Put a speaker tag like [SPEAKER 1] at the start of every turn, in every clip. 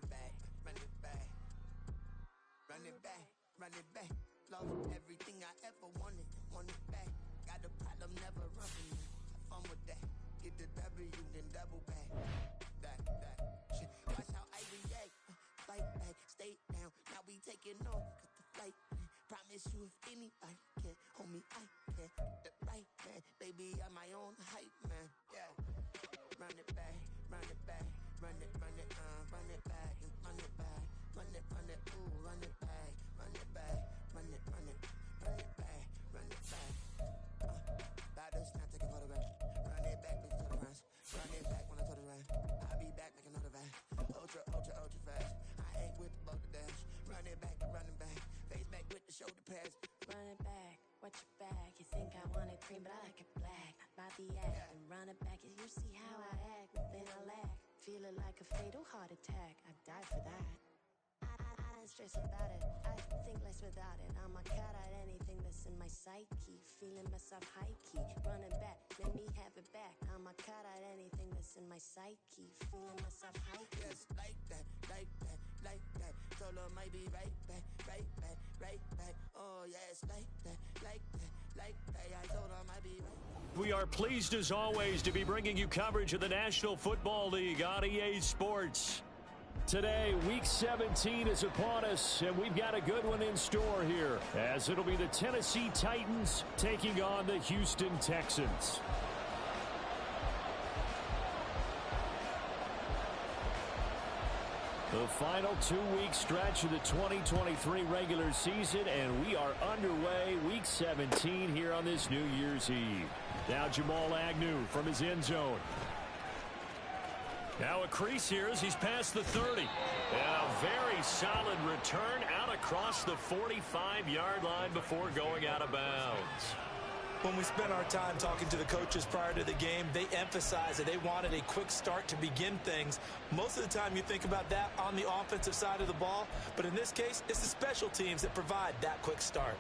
[SPEAKER 1] it back, run it back. Run it back, run it back. Lost everything I ever wanted, want it back. Got a problem, never run from me. Have fun with that. Get the W, then double back. That. Shit. Watch how I react. Fight back, stay down. Now we taking off, cut the flight. Promise you if anybody can, homie, I can. The right man, baby, I'm my own hype man. Yeah. Run it back, run it back. Run it back, and run it back. Run it, ooh, run it back, run it back, run it back, run it back. Battles now take a photograph. Run it back, make total runs. Run it back when I total run. I'll be back, make another back. Ultra fast. I ain't with the boat to dash. Run it back, running back. Face back with the shoulder pads.
[SPEAKER 2] Run it back, watch your back. You think I want it cream, but I like it black. Not by the act. And run it back, you see how I act. Then I laugh. Feeling like a fatal heart attack. I die for that. I don't stress about it. I think less without it. I'm a cat at anything that's in my psyche. Feeling myself high key. Running back, let me have it back. I'm a cat at anything that's in my psyche. Feeling myself high key.
[SPEAKER 1] Yes, like that. Told her might be right back. Oh, yes, like that. I told her might be right.
[SPEAKER 3] We are pleased as always to be bringing you coverage of the National Football League on EA Sports. Today, Week 17 is upon us, and we've got a good one in store here, as it'll be the Tennessee Titans taking on the Houston Texans. The final 2-week stretch of the 2023 regular season, and we are underway Week 17 here on this New Year's Eve. Now Jamal Agnew from his end zone. Now a crease here as he's past the 30. And a very solid return out across the 45-yard line before going out of bounds.
[SPEAKER 4] When we spent our time talking to the coaches prior to the game, they emphasized that they wanted a quick start to begin things. Most of the time you think about that on the offensive side of the ball, but in this case, it's the special teams that provide that quick start.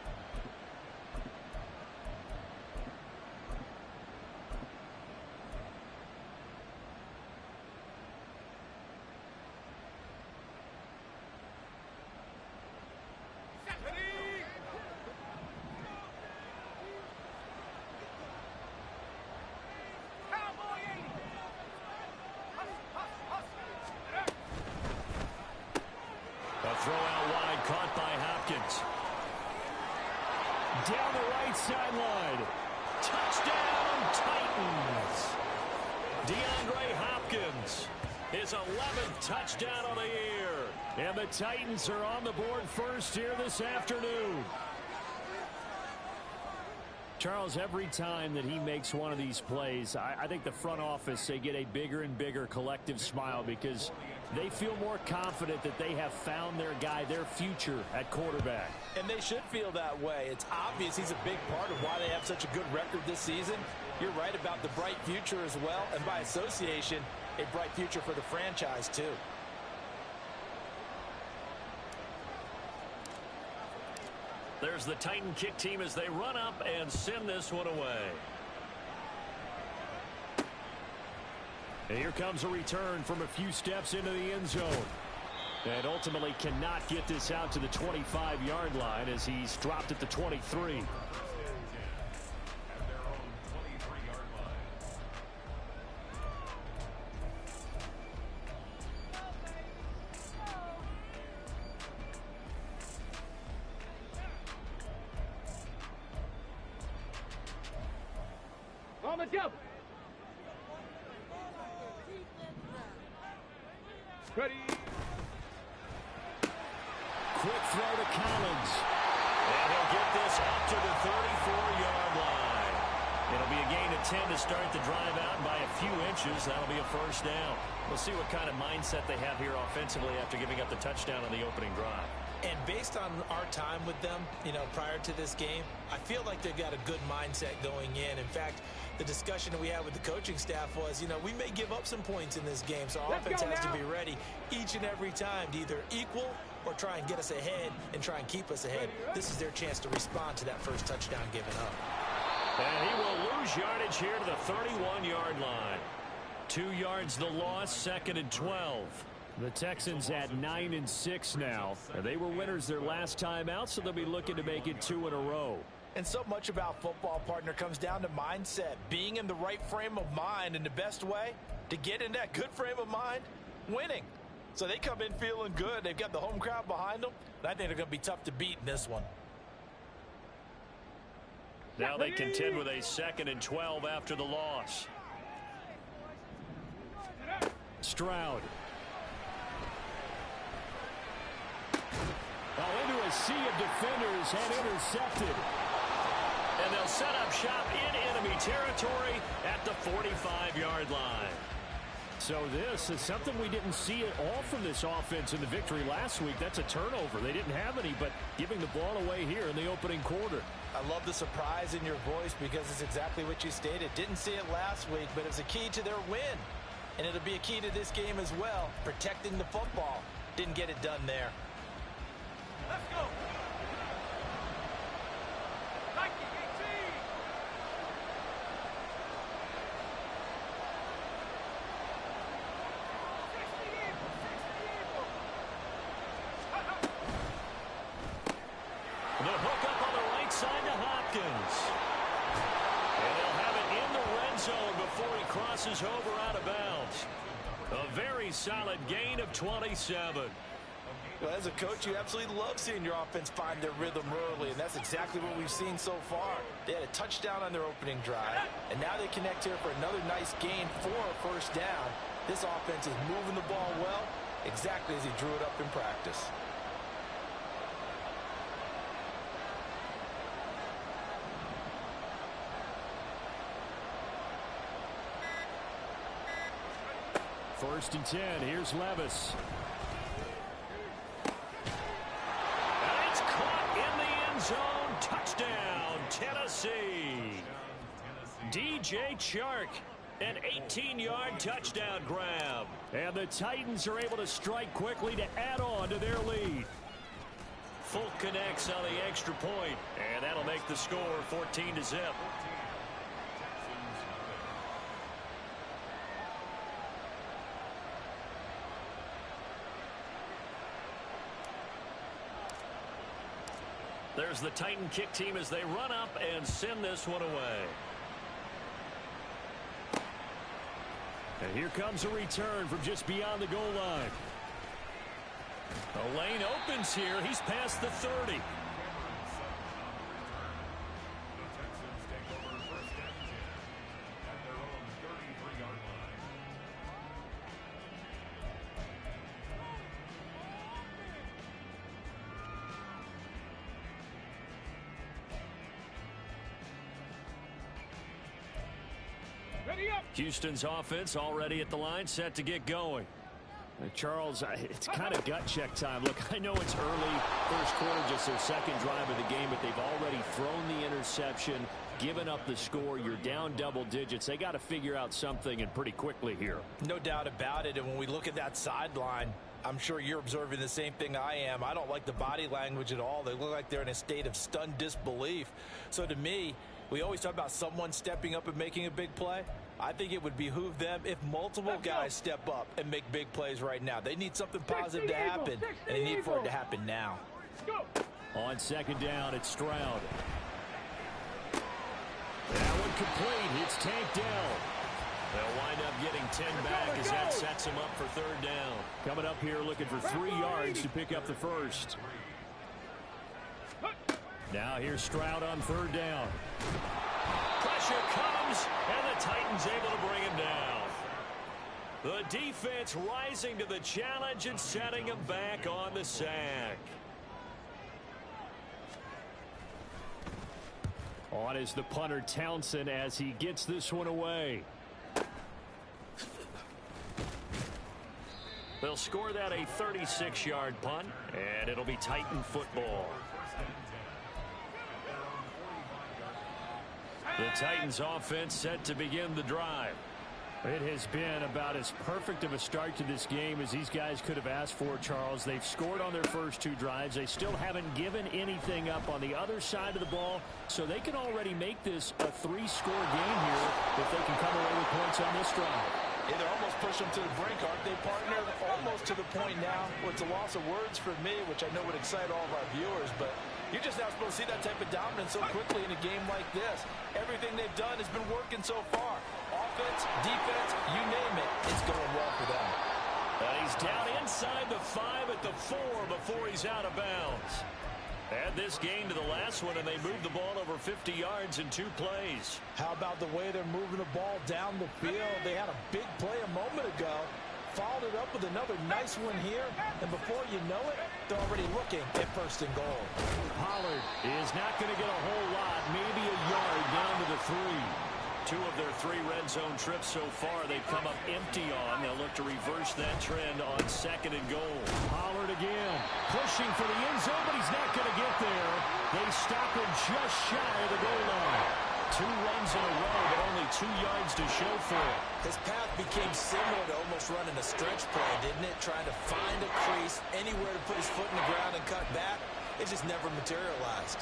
[SPEAKER 3] Throw out wide, caught by Hopkins. Down the right sideline. Touchdown, Titans. DeAndre Hopkins, his 11th touchdown of the year. And the Titans are on the board first here this afternoon. Charles, every time that he makes one of these plays, I think the front office, they get a bigger and bigger collective smile because they feel more confident that they have found their guy, their future at quarterback.
[SPEAKER 4] And they should feel that way. It's obvious he's a big part of why they have such a good record this season. You're right about the bright future as well, and by association, a bright future for the franchise too.
[SPEAKER 3] There's the Titan kick team as they run up and send this one away. And here comes a return from a few steps into the end zone. And ultimately cannot get this out to the 25-yard line as he's dropped at the 23.
[SPEAKER 5] On the jump. Ready.
[SPEAKER 3] Quick throw to Collins. And he'll get this up to the 34-yard line. It'll be a gain of 10 to start the drive out by a few inches. That'll be a first down. We'll see what kind of mindset they have here offensively after giving up the touchdown on the opening drive.
[SPEAKER 4] And based on our time with them, prior to this game, I feel like they've got a good mindset going in. In fact, the discussion that we had with the coaching staff was, we may give up some points in this game, so our offense has to be ready each and every time to either equal or try and get us ahead and try and keep us ahead. This is their chance to respond to that first touchdown given up.
[SPEAKER 3] And he will lose yardage here to the 31-yard line. 2 yards the loss, 2nd and 12. The Texans at 9-6 now. They were winners their last time out, so they'll be looking to make it 2 in a row.
[SPEAKER 4] And so much about football, partner, comes down to mindset, being in the right frame of mind, and the best way to get in that good frame of mind, winning. So they come in feeling good. They've got the home crowd behind them, and I think they're going to be tough to beat in this one.
[SPEAKER 3] Now they contend with a 2nd and 12 after the loss. Stroud. Into a sea of defenders and intercepted. And they'll set up shop in enemy territory at the 45-yard line. So this is something we didn't see at all from this offense in the victory last week. That's a turnover. They didn't have any, but giving the ball away here in the opening quarter.
[SPEAKER 4] I love the surprise in your voice because it's exactly what you stated. Didn't see it last week, but it's a key to their win. And it'll be a key to this game as well, protecting the football. Didn't get it done there.
[SPEAKER 5] Let's go. Nike 18.
[SPEAKER 3] The hook up on the right side to Hopkins. And they'll have it in the red zone before he crosses over out of bounds. A very solid gain of 27.
[SPEAKER 4] Well, as a coach, you absolutely love seeing your offense find their rhythm early, and that's exactly what we've seen so far. They had a touchdown on their opening drive, and now they connect here for another nice gain for a first down. This offense is moving the ball well, exactly as he drew it up in practice.
[SPEAKER 3] First and 10. Here's Levis. Zone touchdown, Tennessee. DJ Chark, an 18-yard touchdown grab. And the Titans are able to strike quickly to add on to their lead. Fulk connects on the extra point, and that'll make the score 14-0. There's the Titan kick team as they run up and send this one away. And here comes a return from just beyond the goal line. The lane opens here. He's past the 30. Houston's offense already at the line, set to get going. Charles, it's kind of gut check time. Look, I know it's early, first quarter, just their second drive of the game, but they've already thrown the interception, given up the score. You're down double digits. They got to figure out something, and pretty quickly here.
[SPEAKER 4] No doubt about it, and when we look at that sideline, I'm sure you're observing the same thing I am. I don't like the body language at all. They look like they're in a state of stunned disbelief. So to me, we always talk about someone stepping up and making a big play. I think it would behoove them if multiple guys step up and make big plays right now. They need something positive to happen, and they need for it to happen now.
[SPEAKER 3] On second down, it's Stroud. That one complete. It's tanked down. They'll wind up getting 10 back as that sets them up for third down. Coming up here looking for 3 yards to pick up the first. Now here's Stroud on third down. Pressure comes, and the Titans able to bring him down. The defense rising to the challenge and setting him back on the sack. On is the punter Townsend as he gets this one away. They'll score that a 36-yard punt, and it'll be Titan football. The Titans offense set to begin the drive. It has been about as perfect of a start to this game as these guys could have asked for, Charles. They've scored on their first 2 drives. They still haven't given anything up on the other side of the ball, so they can already make this a 3-score game here if they can come away with points on this drive.
[SPEAKER 4] Yeah, they're almost pushing them to the brink, aren't they, partner? Almost to the point now where it's a loss of words for me, which I know would excite all of our viewers, but you're just not supposed to see that type of dominance so quickly in a game like this. Everything they've done has been working so far. Offense, defense, you name it, it's going well for them.
[SPEAKER 3] And he's down inside the 5 at the 4 before he's out of bounds. Add this game to the last one, and they moved the ball over 50 yards in 2 plays.
[SPEAKER 4] How about the way they're moving the ball down the field? They had a big play a moment ago, followed it up with another nice one here, and before you know it, they're already looking at 1st and goal.
[SPEAKER 3] Pollard is not going to get a whole lot, maybe a yard down to the 3. 2 of their 3 red zone trips so far they've come up empty on. They'll look to reverse that trend on 2nd and goal. Pollard again, pushing for the end zone, but he's not going to get there. They stop him just shy of the goal line. 2 runs in a row, but only 2 yards to show for it.
[SPEAKER 4] His path became similar to almost running a stretch play, didn't it? Trying to find a crease, anywhere to put his foot in the ground and cut back. It just never materialized.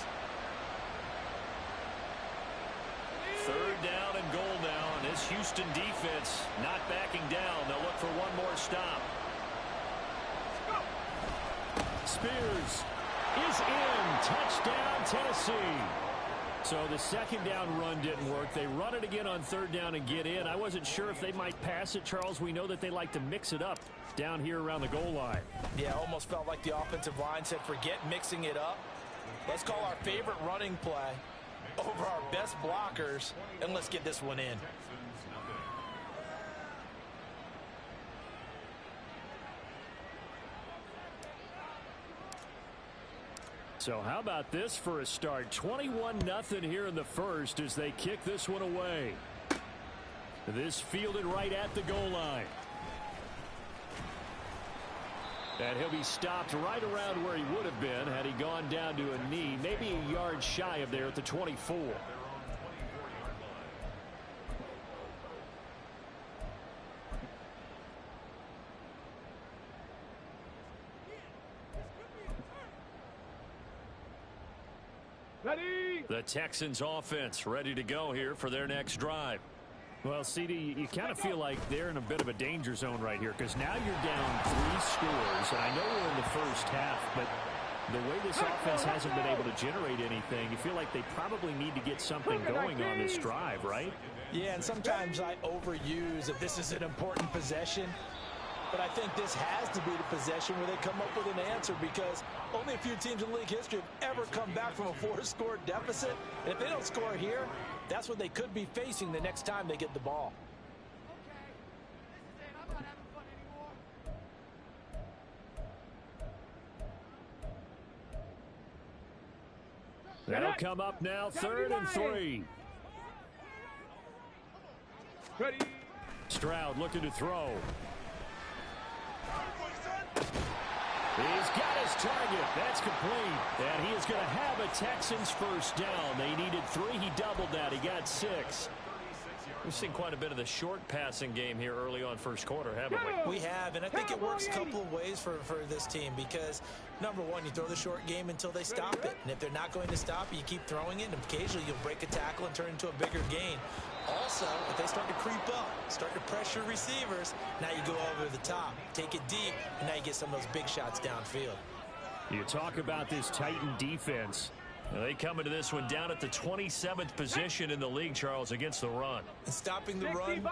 [SPEAKER 3] 3rd down and goal now, and this Houston defense not backing down. They'll look for one more stop. Spears is in. Touchdown, Tennessee. So the 2nd down run didn't work. They run it again on 3rd down and get in. I wasn't sure if they might pass it, Charles. We know that they like to mix it up down here around the goal line.
[SPEAKER 4] Yeah, almost felt like the offensive line said, forget mixing it up. Let's call our favorite running play over our best blockers, and let's get this one in.
[SPEAKER 3] So how about this for a start? 21-0 here in the first as they kick this one away. This fielded right at the goal line. And he'll be stopped right around where he would have been had he gone down to a knee, maybe a yard shy of there at the 24.
[SPEAKER 5] Ready?
[SPEAKER 3] The Texans offense ready to go here for their next drive. Well, CD, you kind of feel like they're in a bit of a danger zone right here because now you're down 3 scores, and I know we're in the first half, but the way this offense hasn't been able to generate anything, you feel like they probably need to get something going on this drive, right?
[SPEAKER 4] Yeah, and sometimes I overuse that this is an important possession, but I think this has to be the possession where they come up with an answer because only a few teams in league history have ever come back from a 4-score deficit, and if they don't score here, that's what they could be facing the next time they get the ball.
[SPEAKER 3] That'll come up now, 3rd and 3.
[SPEAKER 5] Ready?
[SPEAKER 3] Stroud looking to throw. He's got his target. That's complete. And he is going to have a Texans first down. They needed 3. He doubled that. He got 6. We've seen quite a bit of the short passing game here early on first quarter, haven't we?
[SPEAKER 4] We have, and I think it works a couple of ways for this team because, number one, you throw the short game until they stop it. And if they're not going to stop it, you keep throwing it, and occasionally you'll break a tackle and turn it into a bigger gain. Also, if they start to creep up, start to pressure receivers, now you go over the top, take it deep, and now you get some of those big shots downfield.
[SPEAKER 3] You talk about this Titan defense. They come into this one down at the 27th position in the league, Charles, against the run.
[SPEAKER 4] And stopping the run,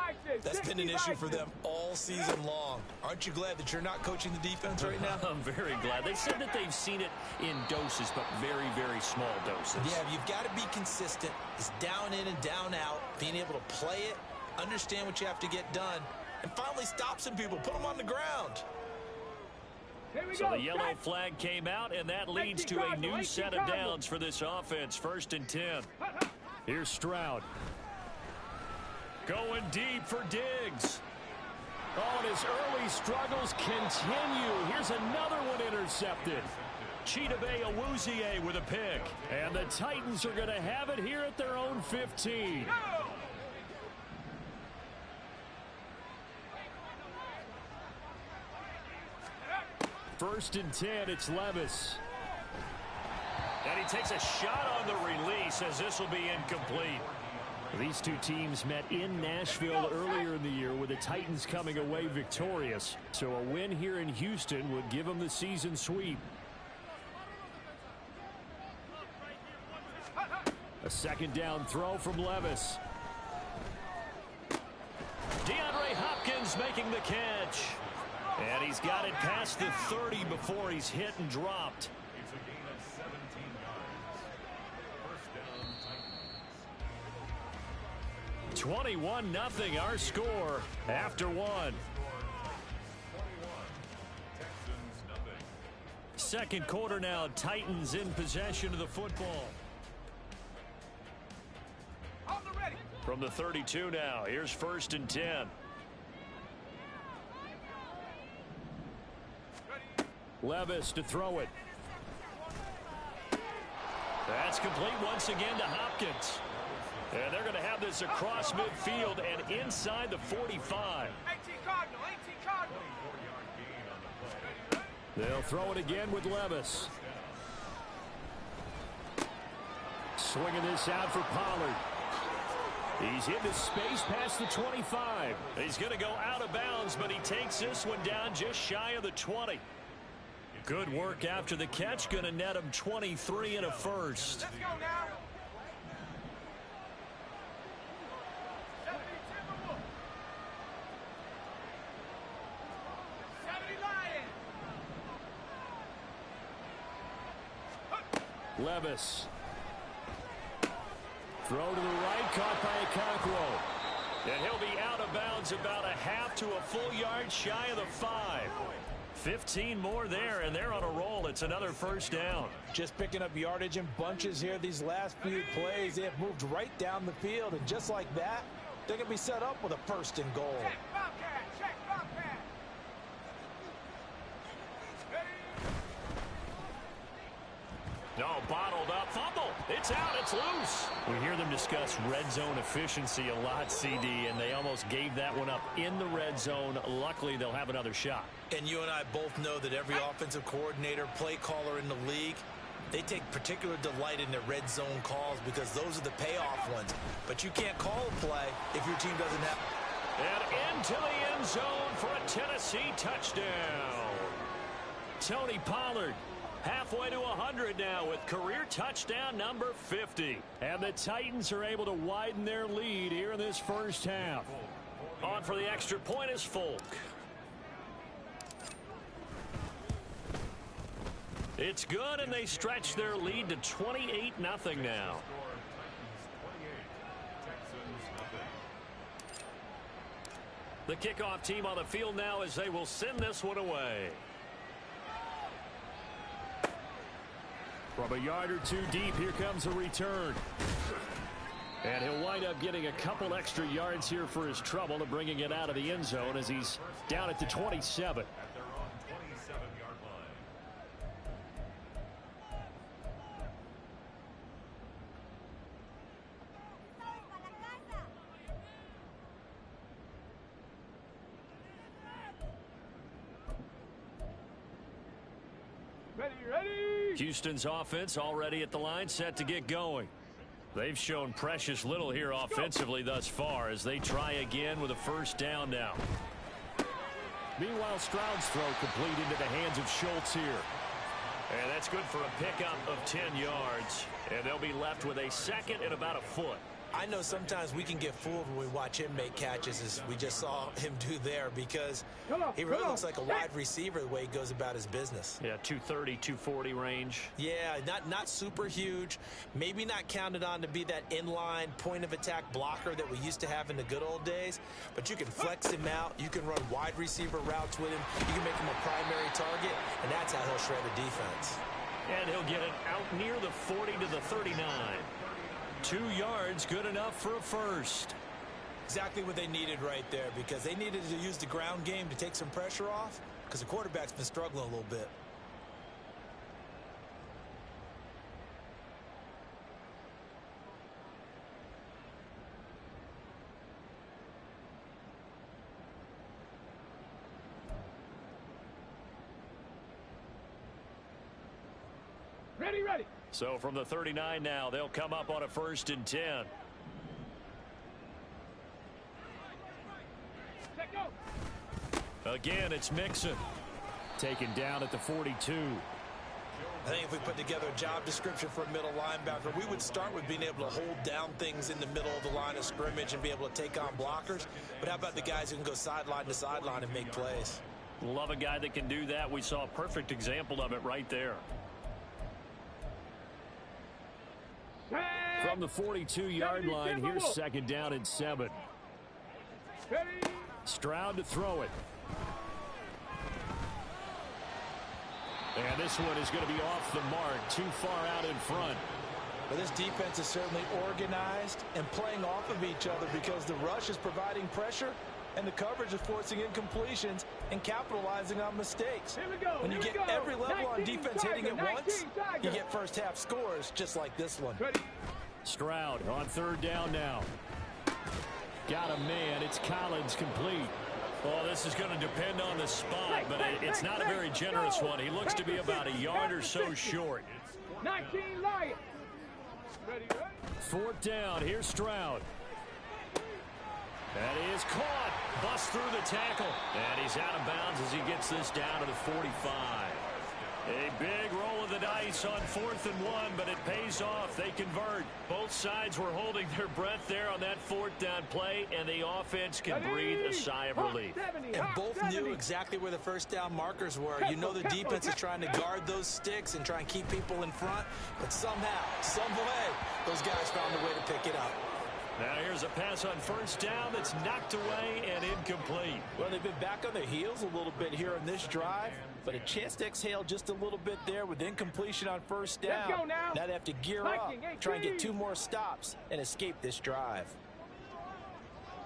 [SPEAKER 4] that's been an issue for them all season long. Aren't you glad that you're not coaching the defense right now?
[SPEAKER 3] I'm very glad. They said that they've seen it in doses, but very, very small doses.
[SPEAKER 4] Yeah, you've got to be consistent. It's down in and down out, being able to play it, understand what you have to get done, and finally stop some people, put them on the ground.
[SPEAKER 3] So the yellow flag came out, and that leads to a new set of downs for this offense. 1st and 10. Here's Stroud. Going deep for Diggs. Oh, and his early struggles continue. Here's another one intercepted. Chidobe Awuzie with a pick. And the Titans are going to have it here at their own 15. 1st and 10, it's Levis. And he takes a shot on the release as this will be incomplete. These two teams met in Nashville earlier in the year with the Titans coming away victorious. So a win here in Houston would give them the season sweep. A second down throw from Levis. DeAndre Hopkins making the catch. And he's got it past the 30 before he's hit and dropped.
[SPEAKER 6] It's a gain of 17 yards. First down, Titans.
[SPEAKER 3] 21-0 our score after one.
[SPEAKER 6] 21. Texans nothing.
[SPEAKER 3] Second quarter now, Titans in possession of the football.
[SPEAKER 5] Hold the ready.
[SPEAKER 3] From the 32 now, here's 1st and 10. Levis to throw it. That's complete once again to Hopkins. And they're going to have this across midfield and inside the 45.
[SPEAKER 5] 18 Cardinal, 18 Cardinal.
[SPEAKER 6] 24-yard gain on the play.
[SPEAKER 3] They'll throw it again with Levis. Swinging this out for Pollard. He's into space past the 25. He's going to go out of bounds, but he takes this one down just shy of the 20. Good work after the catch. Going to net him 23 and a first.
[SPEAKER 5] Let's go now. 70 Timberwolves. 70 Lions.
[SPEAKER 3] Levis. Throw to the right, caught by Okonkwo. And he'll be out of bounds about a half to a full yard shy of the 5. 15 more there, and they're on a roll. It's another first down.
[SPEAKER 4] Just picking up yardage in bunches here. These last few plays, they have moved right down the field, and just like that, they're going to be set up with a 1st and goal.
[SPEAKER 5] Check Bobcat, check Bobcat.
[SPEAKER 3] No, bottled up, fumble. It's out, it's loose. We hear them discuss red zone efficiency a lot, CD, and they almost gave that one up in the red zone. Luckily, they'll have another shot.
[SPEAKER 4] And you and I both know that every offensive coordinator, play caller in the league, they take particular delight in their red zone calls because those are the payoff ones. But you can't call a play if your team doesn't have...
[SPEAKER 3] And into the end zone for a Tennessee touchdown. Tony Pollard halfway to 100 now with career touchdown number 50. And the Titans are able to widen their lead here in this first half. On for the extra point is Folk. It's good, and they stretch their lead to 28-0 now.
[SPEAKER 6] Score, Titans 28, Texans nothing.
[SPEAKER 3] The kickoff team on the field now as they will send this one away. From a yard or two deep, here comes a return. And he'll wind up getting a couple extra yards here for his trouble and bringing it out of the end zone as he's down at the 27.
[SPEAKER 6] At their own 27-yard line.
[SPEAKER 5] Ready, ready.
[SPEAKER 3] Houston's offense already at the line, set to get going. They've shown precious little here offensively thus far as they try again with a first down now. Meanwhile, Stroud's throw complete into the hands of Schultz here. And that's good for a pickup of 10 yards. And they'll be left with a second and about a foot.
[SPEAKER 4] I know sometimes we can get fooled when we watch him make catches, as we just saw him do there, because he really looks like a wide receiver the way he goes about his business.
[SPEAKER 3] Yeah, 230, 240 range.
[SPEAKER 4] Yeah, not super huge. Maybe not counted on to be that inline point-of-attack blocker that we used to have in the good old days, but you can flex him out. You can run wide receiver routes with him. You can make him a primary target, and that's how he'll shred a defense.
[SPEAKER 3] And he'll get it out near the 40 to the 39. 2 yards, good enough for a first.
[SPEAKER 4] Exactly what they needed right there, because they needed to use the ground game to take some pressure off, because the quarterback's been struggling a little bit.
[SPEAKER 5] Ready, ready.
[SPEAKER 3] So from the 39 now, they'll come up on a 1st and 10. Again, it's Mixon. Taken down at the 42.
[SPEAKER 4] I think if we put together a job description for a middle linebacker, we would start with being able to hold down things in the middle of the line of scrimmage and be able to take on blockers. But how about the guys who can go sideline to sideline and make plays?
[SPEAKER 3] Love a guy that can do that. We saw a perfect example of it right there. From the 42-yard line, here's second down and 7. Stroud to throw it. And this one is going to be off the mark, too far out in front.
[SPEAKER 4] But this defense is certainly organized and playing off of each other because the rush is providing pressure and the coverage is forcing incompletions and capitalizing on mistakes. When you get every level on defense hitting it once, you get first half scores just like this one.
[SPEAKER 3] Stroud on third down now. Got a man. It's Collins complete. Well, this is going to depend on the spot, but it's not a very generous one. He looks to be about a yard or so short.
[SPEAKER 5] 19 Lions.
[SPEAKER 3] Fourth down. Here's Stroud. That is caught. Bust through the tackle. And he's out of bounds as he gets this down to the 45. A big roll of the dice on 4th and 1, but it pays off. They convert. Both sides were holding their breath there on that 4th down play, and the offense can breathe a sigh of relief.
[SPEAKER 4] And both knew exactly where the first down markers were. You know the defense is trying to guard those sticks and try and keep people in front, but somehow, some way, those guys found a way to pick it up.
[SPEAKER 3] Now here's a pass on first down that's knocked away and incomplete.
[SPEAKER 4] Well, they've been back on their heels a little bit here on this drive, but a chance to exhale just a little bit there with incompletion on first down.
[SPEAKER 5] Let's go now.
[SPEAKER 4] Now they have to gear up, try and get 2 more stops, and escape this drive.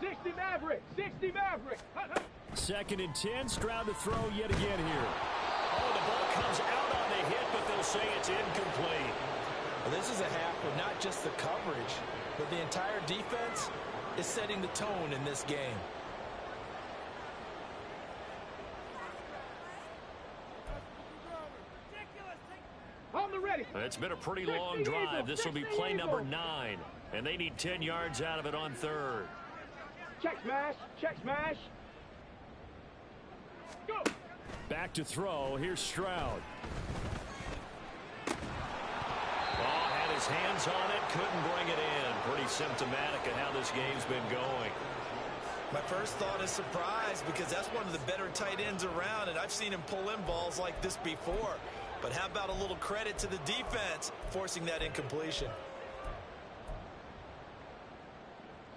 [SPEAKER 5] 60 Maverick. 60 Maverick.
[SPEAKER 3] Second and 10. Stroud to throw yet again here. Oh, the ball comes out on the hit, but they'll say it's incomplete.
[SPEAKER 4] Well, this is a half where not just the coverage, but the entire defense is setting the tone in this game.
[SPEAKER 5] On the ready.
[SPEAKER 3] It's been a pretty long drive. This will be play number 9, and they need 10 yards out of it on third.
[SPEAKER 5] Check smash. Check smash. Go.
[SPEAKER 3] Back to throw. Here's Stroud. Had his hands on it, couldn't bring it in. Pretty symptomatic of how this game's been going.
[SPEAKER 4] My first thought is surprise because that's one of the better tight ends around, and I've seen him pull in balls like this before. But how about a little credit to the defense forcing that incompletion?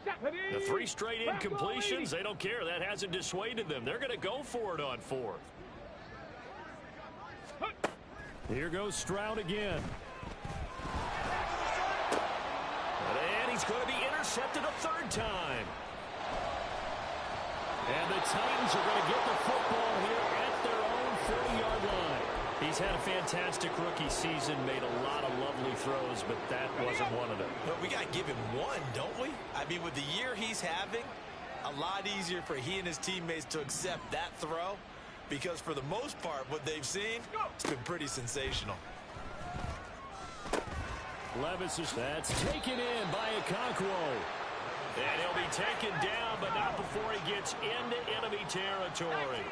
[SPEAKER 3] The 3 straight incompletions, they don't care. That hasn't dissuaded them. They're going to go for it on 4th. Here goes Stroud again. And he's going to be intercepted a 3rd time. And the Titans are going to get the football here at their own 40-yard line. He's had a fantastic rookie season, made a lot of lovely throws, but that wasn't one of them.
[SPEAKER 4] But we got to give him one, don't we? I mean, with the year he's having, a lot easier for he and his teammates to accept that throw because for the most part, what they've seen, it's been pretty sensational.
[SPEAKER 3] Levis is that's taken in by Okonkwo. And he'll be taken down, but not before he gets into enemy territory.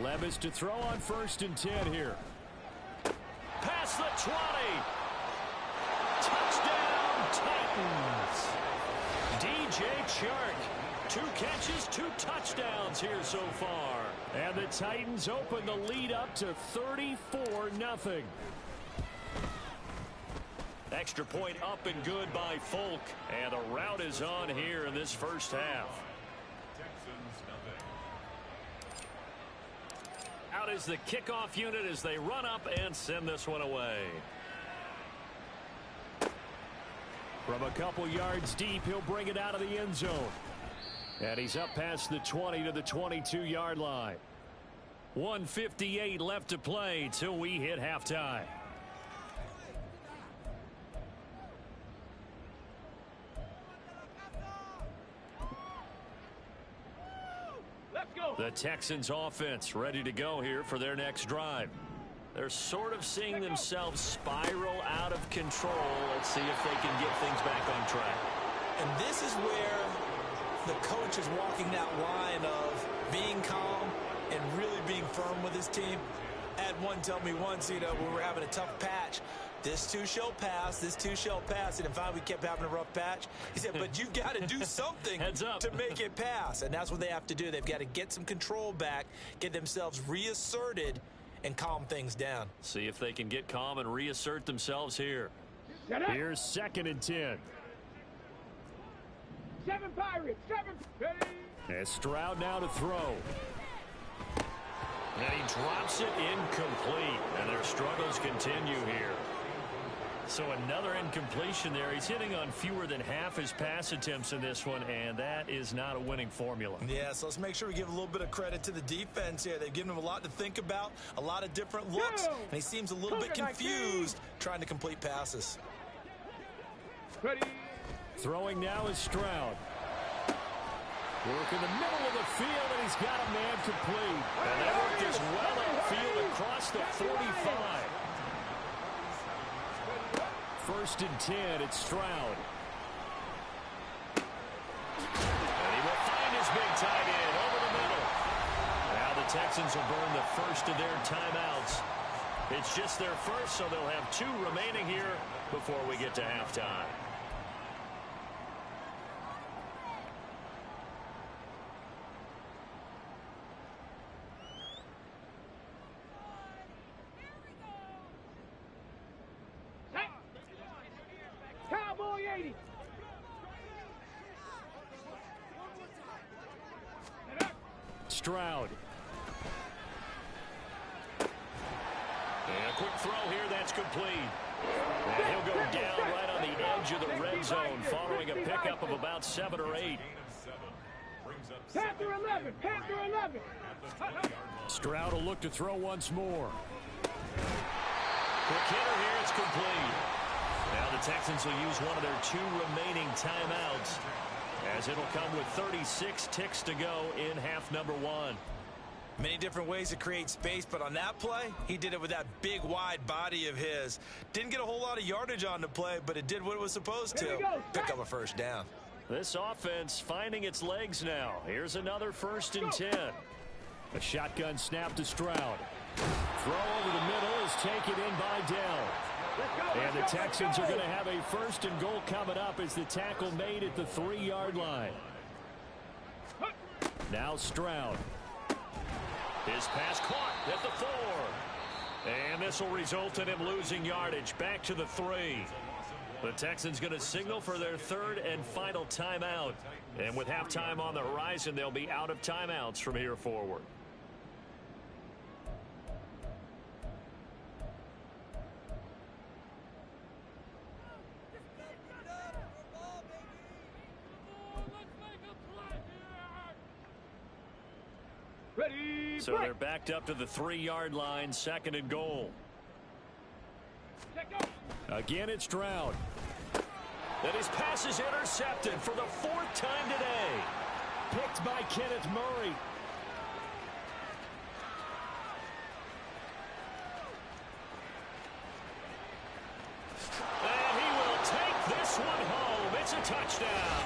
[SPEAKER 3] Levis to throw on 1st and 10 here. Past the 20. Touchdown, Titans. DJ Chark, 2 catches, 2 touchdowns here so far. And the Titans open the lead up to 34-0. Extra point up and good by Folk. And the rout is on here in this first half. Out is the kickoff unit as they run up and send this one away. From a couple yards deep, he'll bring it out of the end zone. And he's up past the 20 to the 22-yard line. 1:58 left to play till we hit halftime.
[SPEAKER 5] Let's go.
[SPEAKER 3] The Texans offense ready to go here for their next drive. They're sort of seeing themselves spiral out of control. Let's see if they can get things back on track.
[SPEAKER 4] And this is where the coach is walking that line of being calm and really being firm with his team. I had one tell me once, when we were having a tough patch, this too shall pass, this too shall pass. And finally we kept having a rough patch. He said, but you've got to do something
[SPEAKER 3] Heads up.
[SPEAKER 4] to make it pass. And that's what they have to do. They've got to get some control back, get themselves reasserted, and calm things down.
[SPEAKER 3] See if they can get calm and reassert themselves here. Here's 2nd and 10.
[SPEAKER 5] 7 Pirates, 7. Ready.
[SPEAKER 3] As Stroud now to throw. And he drops it incomplete. And their struggles continue here. So another incompletion there. He's hitting on fewer than half his pass attempts in this one, and that is not a winning formula.
[SPEAKER 4] Yeah, so let's make sure we give a little bit of credit to the defense here. They've given him a lot to think about, a lot of different looks, and he seems a little bit confused trying to complete passes.
[SPEAKER 5] Ready.
[SPEAKER 3] Throwing now is Stroud. Work in the middle of the field, and he's got a man complete. And that worked as well upfield across the 45. 1st and 10, it's Stroud. And he will find his big tight end over the middle. Now the Texans will burn the first of their timeouts. It's just their first, so they'll have 2 remaining here before we get to halftime.
[SPEAKER 5] Cowboy 80.
[SPEAKER 3] Stroud. And a quick throw here, that's complete. And he'll go down right on the edge of the red zone following a pickup of about 7 or 8.
[SPEAKER 5] Panther 11, Panther 11.
[SPEAKER 3] Stroud will look to throw once more. Quick hitter here, it's complete. Now the Texans will use one of their 2 remaining timeouts, as it'll come with 36 ticks to go in half number 1.
[SPEAKER 4] Many different ways to create space, but on that play, he did it with that big, wide body of his. Didn't get a whole lot of yardage on the play, but it did what it was supposed to. Pick up a first down.
[SPEAKER 3] This offense finding its legs now. Here's another 1st and 10. A shotgun snap to Stroud. Throw over the middle is taken in by Dell. And the Texans are going to have a 1st and goal coming up as the tackle made at the 3-yard line. Now Stroud. His pass caught at the 4. And this will result in him losing yardage back to the 3. The Texans going to signal for their 3rd and final timeout. And with halftime on the horizon, they'll be out of timeouts from here forward.
[SPEAKER 5] Ready.
[SPEAKER 3] So they're backed up to the 3-yard line, 2nd and goal. Again, it's Stroud. And his pass is intercepted for the 4th time today. Picked by Kenneth Murray. And he will take this one home. It's a touchdown.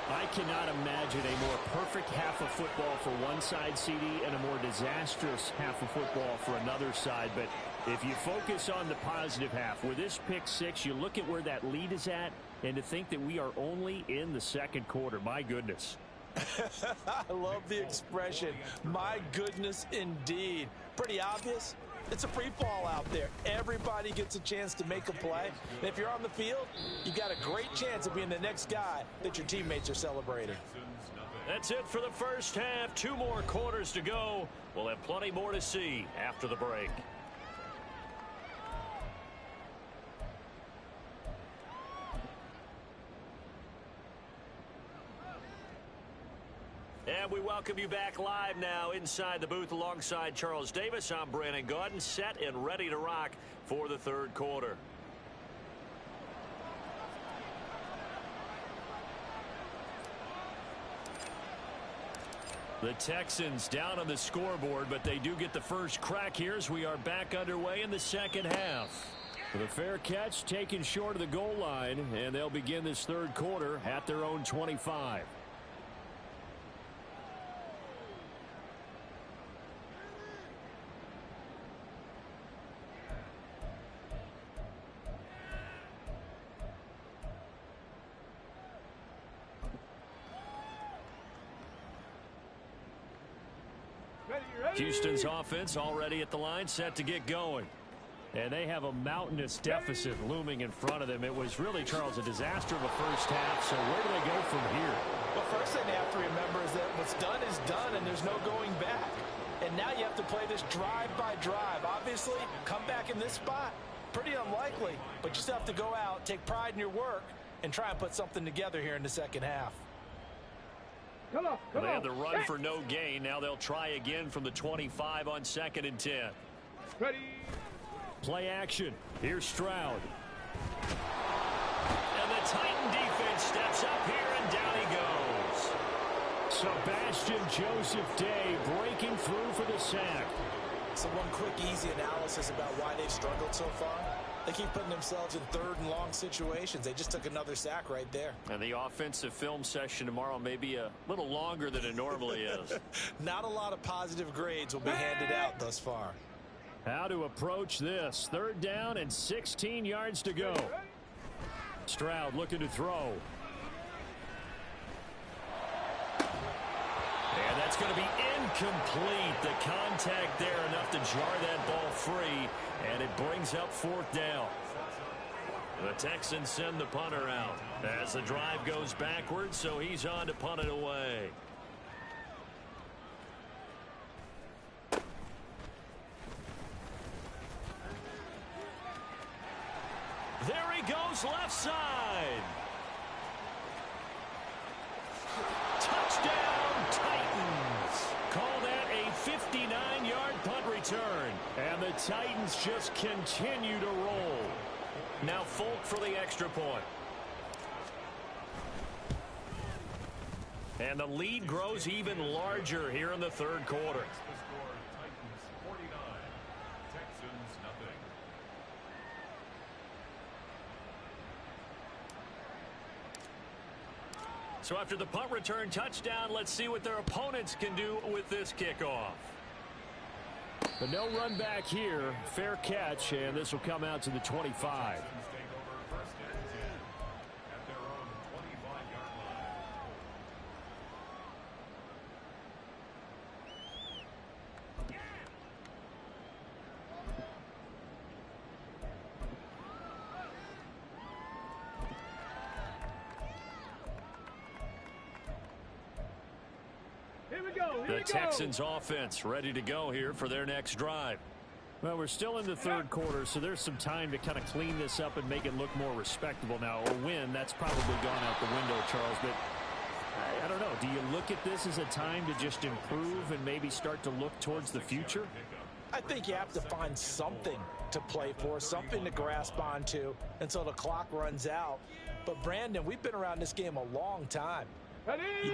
[SPEAKER 7] I cannot imagine a more perfect half of football for one side, CD, and a more disastrous half of football for another side. But if you focus on the positive half, with this pick 6, you look at where that lead is at, and to think that we are only in the 2nd quarter. My goodness.
[SPEAKER 4] I love the expression. My goodness, indeed. Pretty obvious. It's a free fall out there. Everybody gets a chance to make a play. And if you're on the field, you've got a great chance of being the next guy that your teammates are celebrating.
[SPEAKER 3] That's it for the first half. 2 more quarters to go. We'll have plenty more to see after the break. And we welcome you back live now inside the booth alongside Charles Davis. I'm Brandon Gaudin, set and ready to rock for the 3rd quarter. The Texans down on the scoreboard, but they do get the first crack here as we are back underway in the second half. The fair catch taken short of the goal line, and they'll begin this third quarter at their own 25. Houston's offense already at the line, set to get going. And they have a mountainous deficit looming in front of them. It was really, Charles, a disaster of a first half. So where do they go from here?
[SPEAKER 4] Well, first thing they have to remember is that what's done is done, and there's no going back. And now you have to play this drive by drive. Obviously, come back in this spot, pretty unlikely. But you still have to go out, take pride in your work, and try and put something together here in the second half.
[SPEAKER 5] Come on.
[SPEAKER 3] They had the run for no gain. Now they'll try again from the 25 on 2nd and 10.
[SPEAKER 5] Ready.
[SPEAKER 3] Play action. Here's Stroud. And the Titan defense steps up here, and down he goes. Sebastian Joseph Day breaking through for the sack.
[SPEAKER 4] So one quick, easy analysis about why they've struggled so far. They keep putting themselves in third and long situations. They just took another sack right there.
[SPEAKER 3] And the offensive film session tomorrow may be a little longer than it normally is.
[SPEAKER 4] Not a lot of positive grades will be handed out thus far.
[SPEAKER 7] How to approach this. 3rd down and 16 yards to go. Stroud looking to throw.
[SPEAKER 3] And that's going to be incomplete. The contact there enough to jar that ball free, and it brings up 4th down. The Texans send the punter out as the drive goes backwards, so he's on to punt it away. There he goes, left side. Touchdown, Titans. Call that a 59-yard punt return.
[SPEAKER 7] And the Titans just continue to roll.
[SPEAKER 3] Now Folk for the extra point. And the lead grows even larger here in the third quarter.
[SPEAKER 6] The score, Titans 49, Texans nothing.
[SPEAKER 3] So after the punt return touchdown, let's see what their opponents can do with this kickoff.
[SPEAKER 7] But no run back here. Fair catch, and this will come out to the 25.
[SPEAKER 6] Texans take over 1st and 10 at their own 25-yard line.
[SPEAKER 5] Here we go.
[SPEAKER 3] The Texans offense ready to go here for their next drive.
[SPEAKER 7] Well, we're still in the third quarter, so there's some time to kind of clean this up and make it look more respectable now. A win, that's probably gone out the window, Charles. But I don't know. Do you look at this as a time to just improve and maybe start to look towards the future?
[SPEAKER 4] I think you have to find something to play for, something to grasp onto until the clock runs out. But, Brandon, we've been around this game a long time.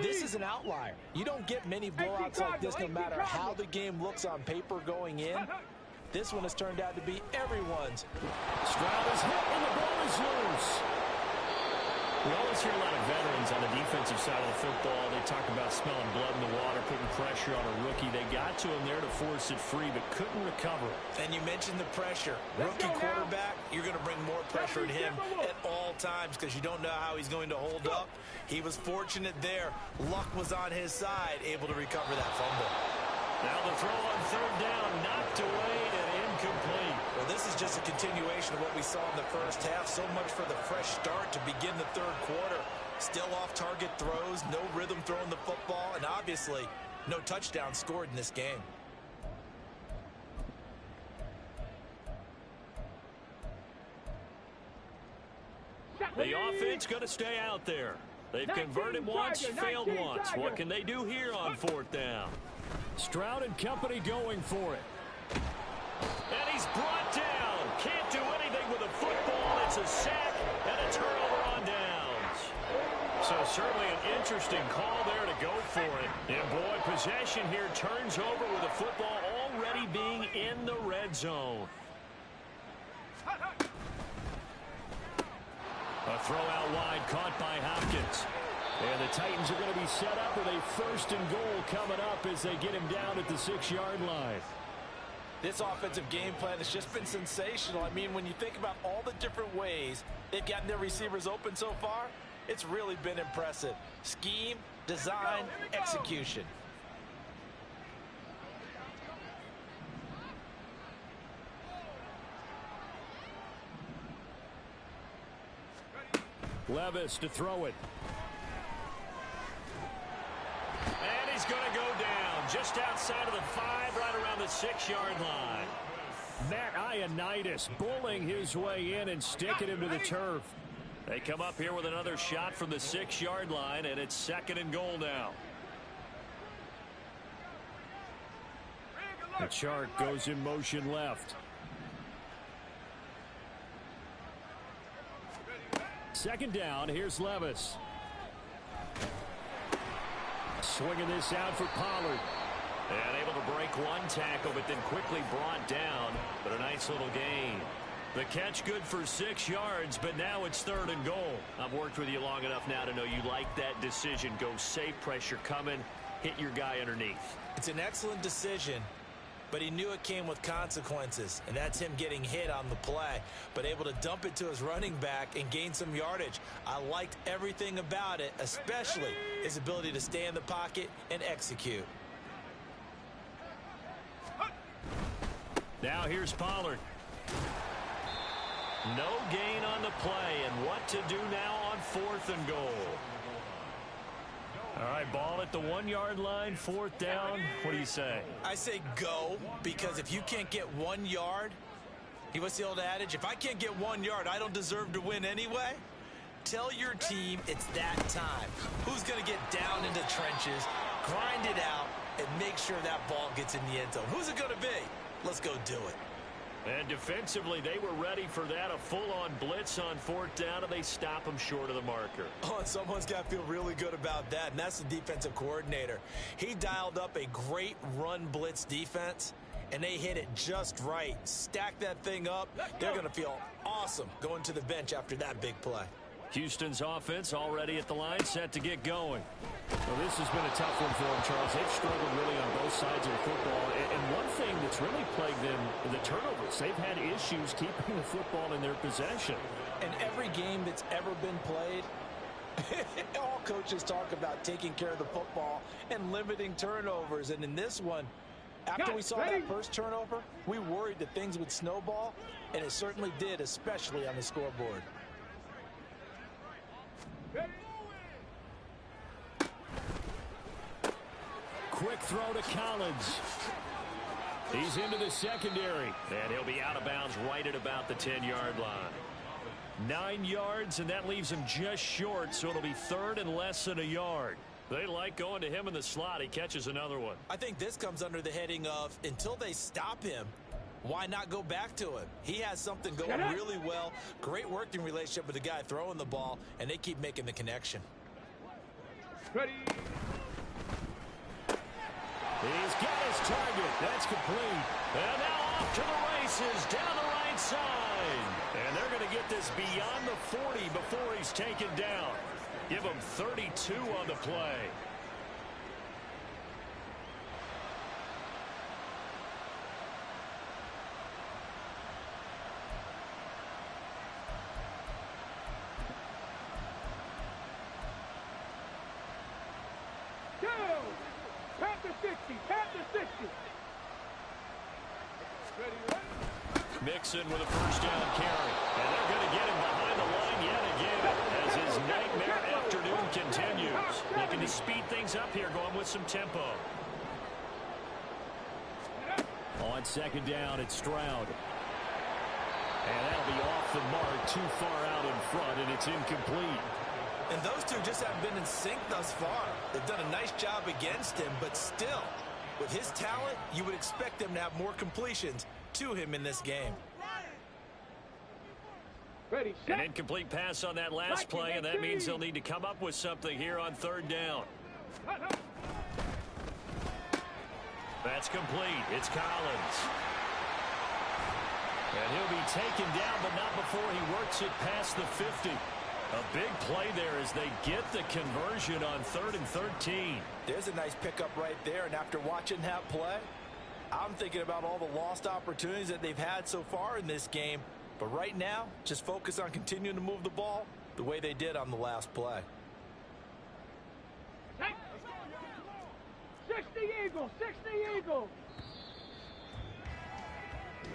[SPEAKER 4] This is an outlier. You don't get many blowouts like this no matter how the game looks on paper going in. This one has turned out to be everyone's.
[SPEAKER 7] Stroud is hit and the ball is loose.
[SPEAKER 3] We always hear a lot of veterans on the defensive side of the football. They talk about smelling blood in the water, putting pressure on a rookie. They got to him there to force it free, but couldn't recover.
[SPEAKER 4] And you mentioned the pressure. Rookie quarterback, you're going to bring more pressure to him at all times because you don't know how he's going to hold up. He was fortunate there. Luck was on his side, able to recover that fumble.
[SPEAKER 3] Now the throw on 3rd down, knocked away and incomplete.
[SPEAKER 4] Well, this is just a continuation of what we saw in the first half. So much for the fresh start to begin the third quarter. Still off-target throws, no rhythm throwing the football, and obviously no touchdown scored in this game.
[SPEAKER 3] The offense going to stay out there. They've converted once, failed once. What can they do here on 4th down?
[SPEAKER 7] Stroud and company going for it.
[SPEAKER 3] And he's brought down. Can't do anything with a football. It's a sack and a turnover on downs. So certainly an interesting call there to go for it. And boy, possession here turns over with the football already being in the red zone. A throw out wide caught by Hopkins. And the Titans are going to be set up with a 1st and goal coming up as they get him down at the 6-yard line.
[SPEAKER 4] This offensive game plan has just been sensational. I mean, when you think about all the different ways they've gotten their receivers open so far, it's really been impressive. Scheme, design, execution.
[SPEAKER 7] Levis to throw it.
[SPEAKER 3] And he's going to go down just outside of the 5, right around the 6-yard line.
[SPEAKER 7] Matt Ioannidis bullying his way in and sticking him to the turf.
[SPEAKER 3] They come up here with another shot from the 6-yard line, and it's 2nd and goal now.
[SPEAKER 7] The chart goes in motion left. 2nd down, here's Levis. Swinging this out for Pollard.
[SPEAKER 3] And able to break one tackle, but then quickly brought down. But a nice little gain. The catch good for 6 yards, but now it's 3rd and goal.
[SPEAKER 7] I've worked with you long enough now to know you like that decision. Go safe, pressure coming, hit your guy underneath.
[SPEAKER 4] It's an excellent decision, but he knew it came with consequences, and that's him getting hit on the play, but able to dump it to his running back and gain some yardage. I liked everything about it, especially his ability to stay in the pocket and execute.
[SPEAKER 3] Now here's Pollard. No gain on the play, and what to do now on 4th and goal. All right, ball at the 1-yard line, 4th down. What do you say?
[SPEAKER 4] I say go, because if you can't get 1 yard, what's the old adage? If I can't get 1 yard, I don't deserve to win anyway. Tell your team it's that time. Who's going to get down into trenches, grind it out, and make sure that ball gets in the end zone? Who's it going to be? Let's go do it.
[SPEAKER 3] And defensively, they were ready for that, a full-on blitz on 4th down, and they stop them short of the marker.
[SPEAKER 4] Oh, and someone's got to feel really good about that, and that's the defensive coordinator. He dialed up a great run blitz defense, and they hit it just right. Stack that thing up. They're going to feel awesome going to the bench after that big play.
[SPEAKER 3] Houston's offense already at the line, set to get going.
[SPEAKER 7] Well, this has been a tough one for them, Charles. They've struggled really on both sides of the football. And one thing that's really plagued them, the turnovers. They've had issues keeping the football in their possession.
[SPEAKER 4] And every game that's ever been played, all coaches talk about taking care of the football and limiting turnovers. And in this one, after we saw that first turnover, we worried that things would snowball, and it certainly did, especially on the scoreboard.
[SPEAKER 7] Quick throw to Collins. He's into the secondary.
[SPEAKER 3] And he'll be out of bounds right at about the 10-yard line.
[SPEAKER 7] 9 yards, and that leaves him just short, so it'll be 3rd and less than a yard.
[SPEAKER 3] They like going to him in the slot. He catches another one.
[SPEAKER 4] I think this comes under the heading of, until they stop him, why not go back to him? He has something going really well. Great working relationship with the guy throwing the ball, and they keep making the connection.
[SPEAKER 5] Ready.
[SPEAKER 7] He's got his target. That's complete.
[SPEAKER 3] And now off to the races down the right side. And they're going to get this beyond the 40 before he's taken down. Give him 32 on the play. Mixon with a first down carry. And they're going to get him behind the line yet again as his nightmare afternoon continues. Looking to speed things up here, going with some tempo.
[SPEAKER 7] On 2nd down, it's Stroud. And that'll be off the mark, too far out in front, and it's incomplete.
[SPEAKER 4] And those two just haven't been in sync thus far. They've done a nice job against him, but still, with his talent, you would expect them to have more completions to him in this game.
[SPEAKER 5] Ready,
[SPEAKER 3] An
[SPEAKER 5] set.
[SPEAKER 3] incomplete pass on that last play, and that means they'll need to come up with something here on third down. That's complete. It's Collins. And he'll be taken down, but not before he works it past the 50. A big play there as they get the conversion on 3rd and 13.
[SPEAKER 4] There's a nice pickup right there, and after watching that play, I'm thinking about all the lost opportunities that they've had so far in this game. But right now, just focus on continuing to move the ball the way they did on the last play.
[SPEAKER 5] 60 Eagles, 60 Eagles.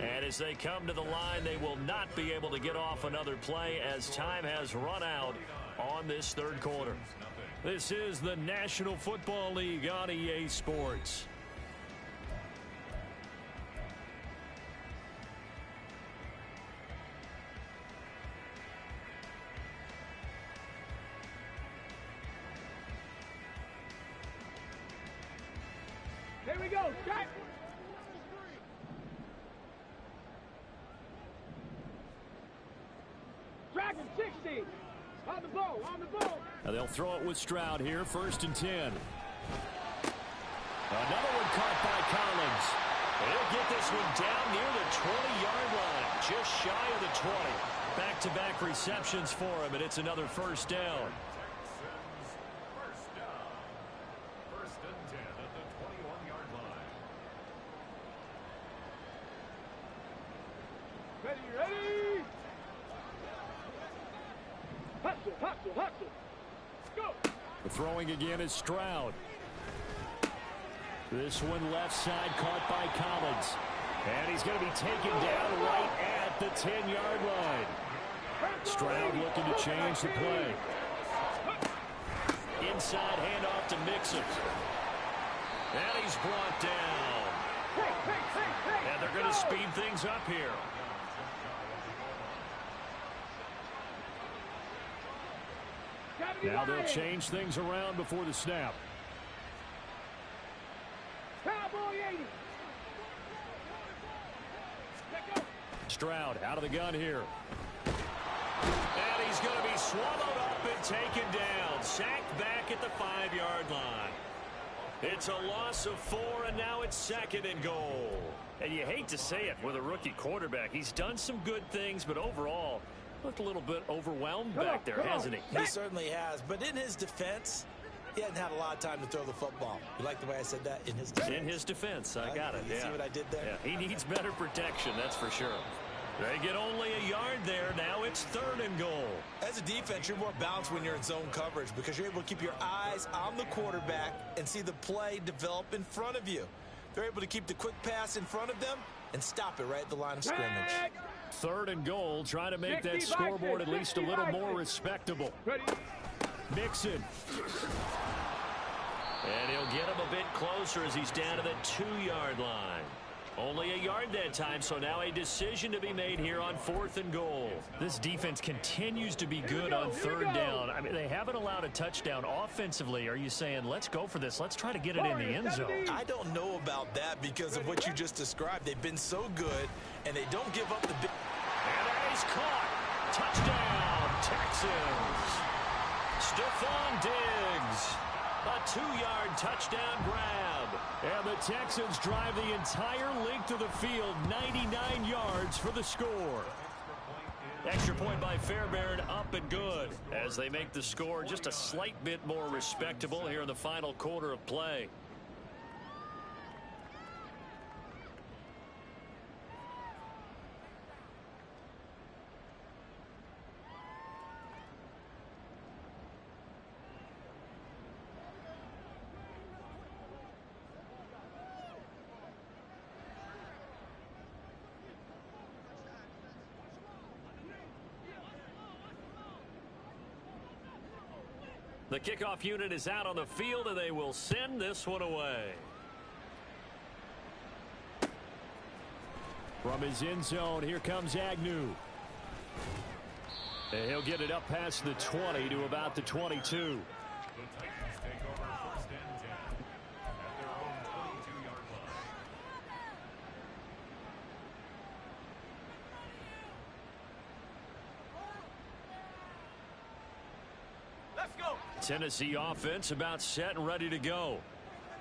[SPEAKER 3] And as they come to the line, they will not be able to get off another play as time has run out on this third quarter. This is the National Football League on EA Sports.
[SPEAKER 5] Here we go, set. Dragon 60. On the ball, on the ball.
[SPEAKER 7] Now they'll throw it with Stroud here, 1st and 10. Another one caught by Collins.
[SPEAKER 3] He'll get this one down near the 20-yard line, just shy of the 20. Back-to-back receptions for him, and it's another first down.
[SPEAKER 6] First down. 1st and 10 at the 21-yard line.
[SPEAKER 5] Ready. Hustle, hustle, hustle. Go.
[SPEAKER 7] The throwing again is Stroud. This one left side caught by Collins. And he's going to be taken down right at the 10-yard line. Stroud looking to change the play.
[SPEAKER 3] Inside handoff to Mixon. And he's brought down. And they're going to speed things up here.
[SPEAKER 7] Now they'll change things around before the snap.
[SPEAKER 5] Cowboy 80.
[SPEAKER 7] Stroud out of the gun here.
[SPEAKER 3] And he's going to be swallowed up and taken down. Sacked back at the 5-yard line. It's a loss of 4, and now it's 2nd and goal.
[SPEAKER 7] And you hate to say it with a rookie quarterback. He's done some good things, but overall, looked a little bit overwhelmed back there, hasn't he?
[SPEAKER 4] He certainly has. But in his defense, he hadn't had a lot of time to throw the football. You like the way I said that? In his defense.
[SPEAKER 3] In his defense, I got it.
[SPEAKER 4] You see what I did there?
[SPEAKER 3] Yeah, he needs better protection, that's for sure. They get only a yard there. Now it's 3rd and goal.
[SPEAKER 4] As a defense, you're more balanced when you're in zone coverage because you're able to keep your eyes on the quarterback and see the play develop in front of you. They're able to keep the quick pass in front of them and stop it right at the line of scrimmage.
[SPEAKER 7] 3rd and goal, trying to make that scoreboard at least a little more respectable. Mixon.
[SPEAKER 3] And he'll get him a bit closer as he's down to the 2-yard line. Only a yard that time, so now a decision to be made here on 4th and goal.
[SPEAKER 7] This defense continues to be good on 3rd down. I mean, they haven't allowed a touchdown offensively. Are you saying, let's go for this? Let's try to get it in the end zone.
[SPEAKER 4] I don't know about that because of what you just described. They've been so good, and they don't give up the big.
[SPEAKER 3] And he's caught. Touchdown, Texans. Stephon Diggs. A 2-yard touchdown grab.
[SPEAKER 7] And the Texans drive the entire length of the field, 99 yards for the score.
[SPEAKER 3] Extra point by Fairbairn, up and good. As they make the score just a slight bit more respectable here in the final quarter of play. The kickoff unit is out on the field, and they will send this one away.
[SPEAKER 7] From his end zone, here comes Agnew. And he'll get it up past the 20 to about the 22.
[SPEAKER 6] The Titans take over 1st and 10 at their own 22-yard line.
[SPEAKER 3] Tennessee offense about set and ready to go.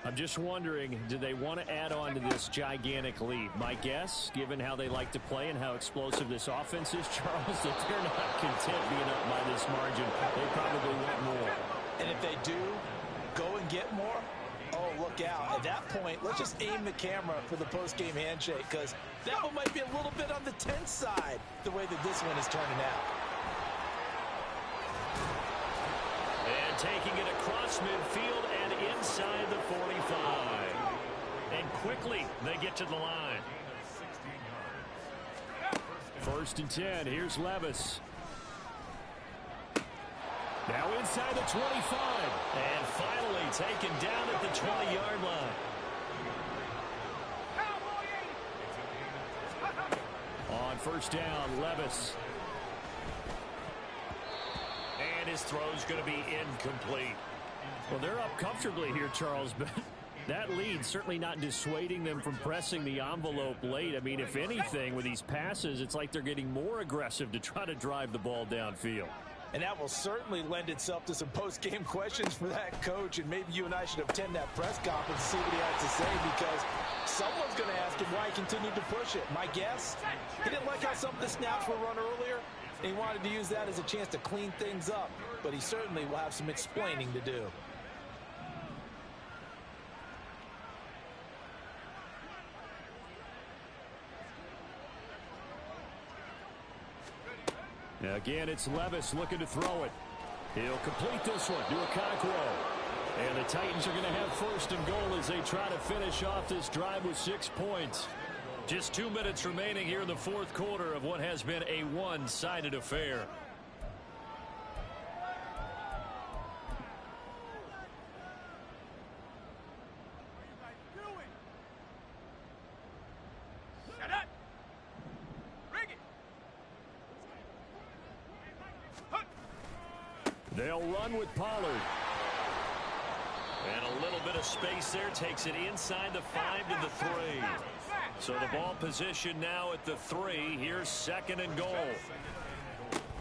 [SPEAKER 7] I'm just wondering, do they want to add on to this gigantic lead? My guess, given how they like to play and how explosive this offense is, Charles, that they're not content being up by this margin. They probably want more.
[SPEAKER 4] And if they do go and get more, oh, look out. At that point, let's just aim the camera for the post-game handshake, because that one might be a little bit on the tense side, the way that this one is turning out.
[SPEAKER 3] And taking it across midfield and inside the 45. And quickly, they get to the line.
[SPEAKER 7] 1st and 10. Here's Levis. Now inside the 25.
[SPEAKER 3] And finally taken down at the 20-yard line.
[SPEAKER 7] On 1st down, Levis.
[SPEAKER 3] And his throw's going to be incomplete.
[SPEAKER 7] Well, they're up comfortably here, Charles, but that lead certainly not dissuading them from pressing the envelope late. I mean, if anything, with these passes, it's like they're getting more aggressive to try to drive the ball downfield.
[SPEAKER 4] And that will certainly lend itself to some post-game questions for that coach, and maybe you and I should attend that press conference to see what he has to say, because someone's going to ask him why he continued to push it. My guess, he didn't like how some of the snaps were run earlier, and he wanted to use that as a chance to clean things up, but he certainly will have some explaining to do.
[SPEAKER 7] Now again, it's Levis looking to throw it. He'll complete this one to Okonkwo. And the Titans are going to have 1st and goal as they try to finish off this drive with 6 points.
[SPEAKER 3] Just 2 minutes remaining here in the 4th quarter of what has been a one-sided affair.
[SPEAKER 7] They'll run with Pollard.
[SPEAKER 3] And a little bit of space there takes it inside the 5 to the 3. So the ball position now at the 3. Here's 2nd and goal.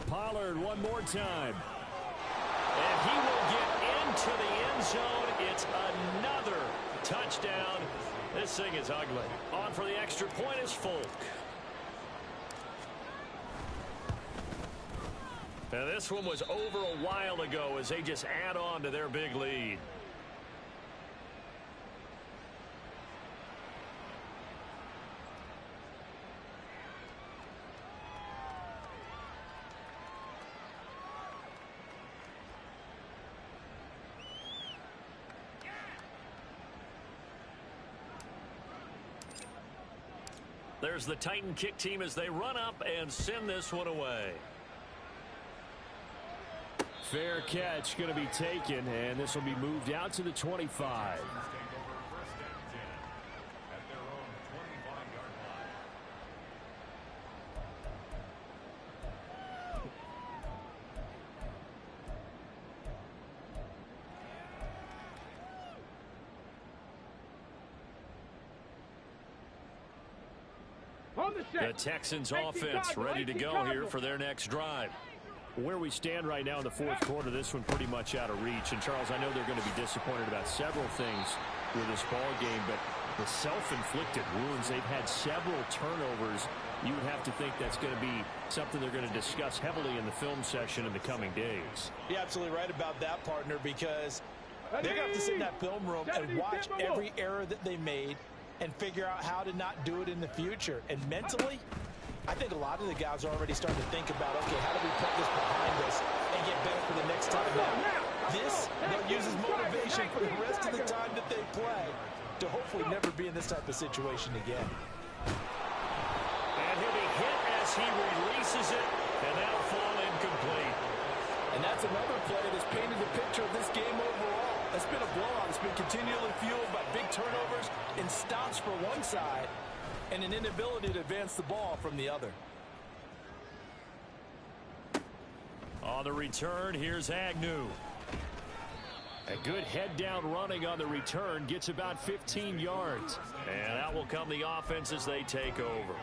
[SPEAKER 7] Pollard one more time.
[SPEAKER 3] And he will get into the end zone. It's another touchdown. This thing is ugly. On for the extra point is Folk. Now this one was over a while ago as they just add on to their big lead. There's the Titan kick team as they run up and send this one away.
[SPEAKER 7] Fair catch going to be taken, and this will be moved out to the 25.
[SPEAKER 3] The Texans offense ready to go here for their next drive.
[SPEAKER 7] Where we stand right now in the 4th quarter, this one pretty much out of reach. And, Charles, I know they're going to be disappointed about several things with this ball game, but the self-inflicted wounds, they've had several turnovers. You would have to think that's going to be something they're going to discuss heavily in the film session in the coming days.
[SPEAKER 4] You're absolutely right about that, partner, because they're going to have to sit in that film room and watch every error that they made and figure out how to not do it in the future. And mentally, I think a lot of the guys are already starting to think about, okay, how do we put this behind us and get better for the next time now? This, they'll use as motivation for the rest of the time that they play to hopefully never be in this type of situation again.
[SPEAKER 3] And he'll be hit as he releases it, and that'll fall incomplete.
[SPEAKER 4] And that's another play that's painted the picture of this game overall. It's been a blowout. It's been continually fueled by big turnovers and stops for one side and an inability to advance the ball from the other.
[SPEAKER 3] On the return, here's Agnew.
[SPEAKER 7] A good head-down running on the return, gets about 15 yards.
[SPEAKER 3] And that will come the offense as they take over.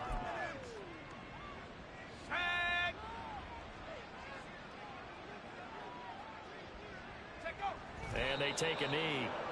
[SPEAKER 3] they take a knee.